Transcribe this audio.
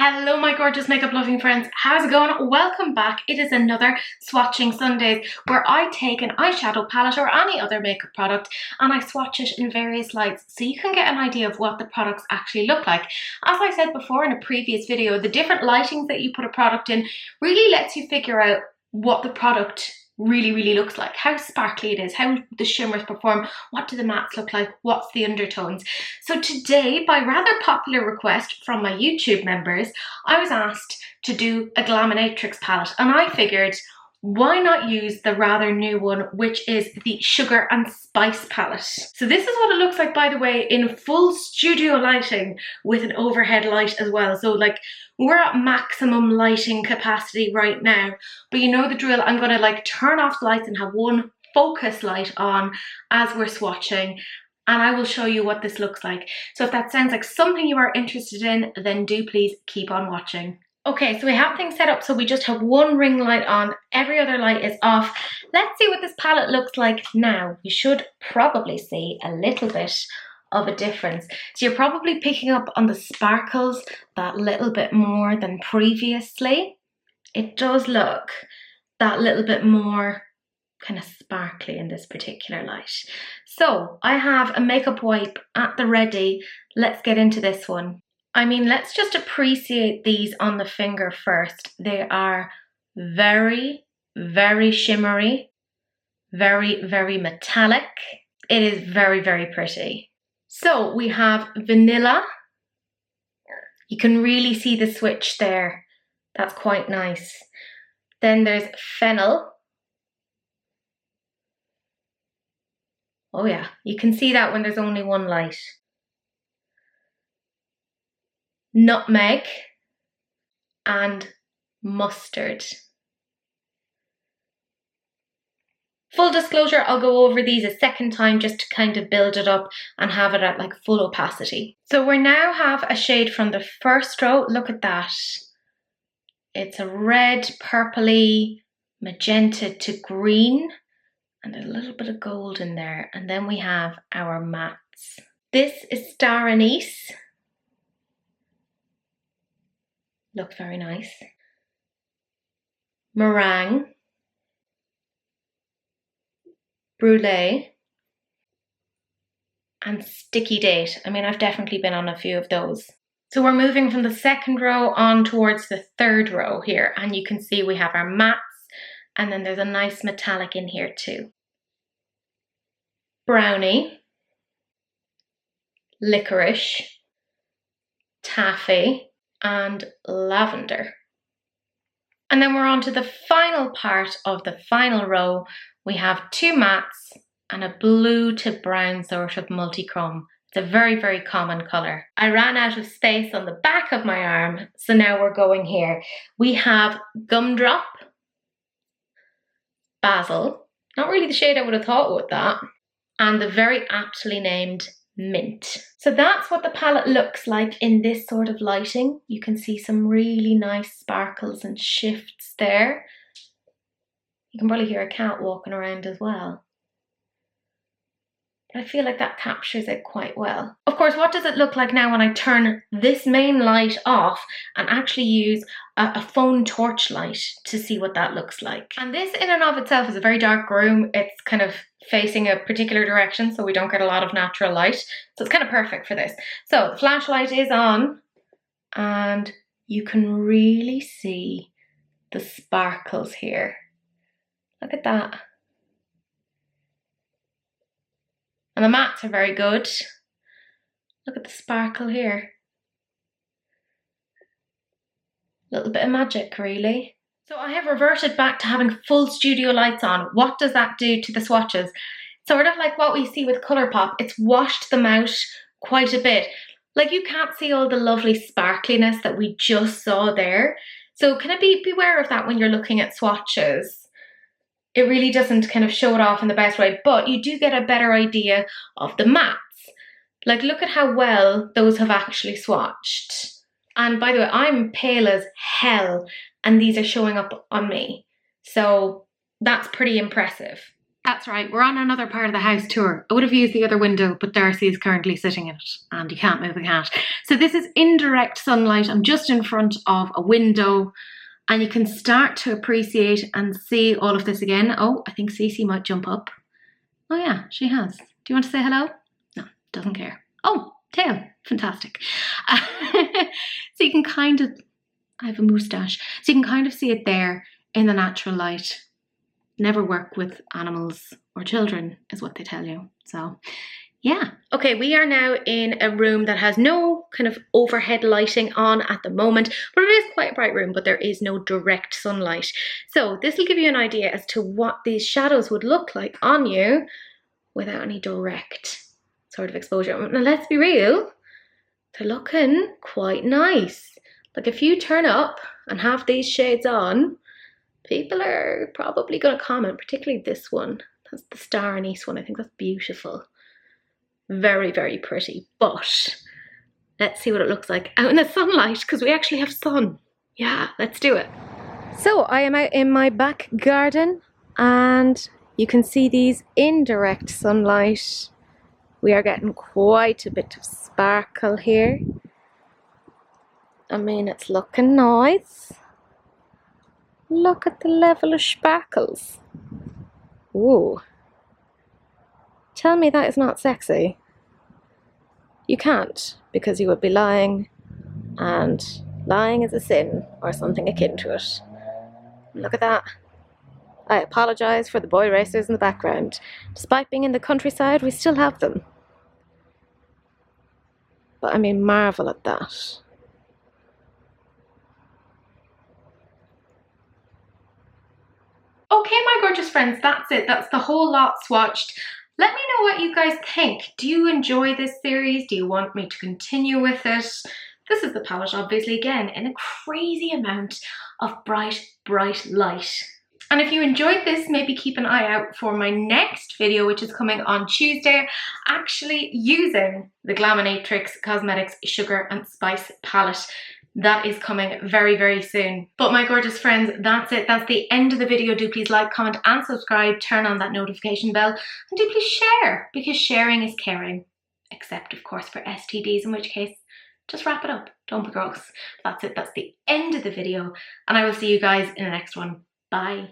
Hello my gorgeous makeup loving friends, how's it going? Welcome back. It is another Swatching Sundays where I take an eyeshadow palette or any other makeup product and I swatch it in various lights so you can get an idea of what the products actually look like. As I said before in a previous video, the different lightings that you put a product in really lets you figure out what the product really looks like, how sparkly it is, how the shimmers perform, what do the mattes look like, what's the undertones. So today, by rather popular request from my YouTube members, I was asked to do a Glaminatrix palette and I figured why not use the rather new one, which is the Sugar and Spice palette. So this is what it looks like, by the way, in full studio lighting with an overhead light as well. So like we're at maximum lighting capacity right now, but you know the drill. I'm gonna like turn off the lights and have one focus light on as we're swatching, and I will show you what this looks like. So if that sounds like something you are interested in, then do please keep on watching. Okay, so we have things set up so we just have one ring light on, every other light is off. Let's see what this palette looks like now. You should probably see a little bit of a difference. So you're probably picking up on the sparkles that little bit more than previously. It does look that little bit more kind of sparkly in this particular light. So I have a makeup wipe at the ready. Let's get into this one. I mean, let's just appreciate these on the finger first. They are very shimmery, very metallic. It is very pretty. So we have vanilla. You can really see the switch there. That's quite nice. Then there's fennel. Oh yeah, you can see that when there's only one light. Nutmeg and mustard. Full disclosure, I'll go over these a second time just to kind of build it up and have it at like full opacity. So we now have a shade from the first row. Look at that. It's a red, purpley, magenta to green, and there's a little bit of gold in there. And then we have our mattes. This is Star Anise. Look very nice. Meringue. Brulee. And Sticky Date. I mean, I've definitely been on a few of those. So we're moving from the second row on towards the third row here. And you can see we have our mattes. And then there's a nice metallic in here too. Brownie. Licorice. Taffy. And lavender. And then we're on to the final part of the final row. We have two mattes and a blue to brown sort of multi-chrome. It's a very common colour. I ran out of space on the back of my arm, so now we're going here. We have Gumdrop, Basil, not really the shade I would have thought with that, and the very aptly named Mint. So that's what the palette looks like in this sort of lighting. You can see some really nice sparkles and shifts there. You can probably hear a cat walking around as well. But I feel like that captures it quite well. Of course, what does it look like now when I turn this main light off and actually use a phone torch light to see what that looks like? And this in and of itself is a very dark room. It's kind of facing a particular direction, so we don't get a lot of natural light. So it's kind of perfect for this. So the flashlight is on and you can really see the sparkles here. Look at that. And the mattes are very good. Look at the sparkle here. A little bit of magic, really. So I have reverted back to having full studio lights on. What does that do to the swatches? Sort of like what we see with Colourpop. It's washed them out quite a bit. Like you can't see all the lovely sparkliness that we just saw there. So kind of beware of that when you're looking at swatches. It really doesn't kind of show it off in the best way, but you do get a better idea of the mattes. Like look at how well those have actually swatched. And by the way, I'm pale as hell and these are showing up on me. So that's pretty impressive. That's right, we're on another part of the house tour. I would have used the other window, but Darcy is currently sitting in it and you can't move the cat. So this is indirect sunlight. I'm just in front of a window and you can start to appreciate and see all of this again. Oh, I think Cece might jump up. Oh yeah, she has. Do you want to say hello? No, doesn't care. Oh, tail, fantastic. So you can kind of, I have a moustache, so you can kind of see it there in the natural light. Never work with animals or children is what they tell you. So yeah. Okay, we are now in a room that has no kind of overhead lighting on at the moment, but it is quite a bright room, but there is no direct sunlight. So this will give you an idea as to what these shadows would look like on you without any direct sort of exposure. Now let's be real, they're looking quite nice. Like if you turn up and have these shades on, people are probably going to comment, particularly this one. That's the star anise one. I think that's beautiful. Very, very pretty. But let's see what it looks like out in the sunlight, because we actually have sun. Yeah, let's do it. So I am out in my back garden and you can see these indirect sunlight. We are getting quite a bit of sparkle here. I mean, it's looking nice. Look at the level of sparkles. Ooh. Tell me that is not sexy. You can't, because you would be lying, and lying is a sin, or something akin to it. Look at that. I apologise for the boy racers in the background. Despite being in the countryside, we still have them. But I mean, marvel at that. Okay, my gorgeous friends, that's it. That's the whole lot swatched. Let me know what you guys think. Do you enjoy this series? Do you want me to continue with it? This is the palette, obviously, again, in a crazy amount of bright, bright light. And if you enjoyed this, maybe keep an eye out for my next video, which is coming on Tuesday, actually using the Glaminatrix Cosmetics Sugar and Spice palette. That is coming very, very soon. But my gorgeous friends, that's it. That's the end of the video. Do please like, comment and subscribe. Turn on that notification bell. And do please share, because sharing is caring. Except, of course, for STDs, in which case, just wrap it up. Don't be gross. That's it. That's the end of the video. And I will see you guys in the next one. Bye.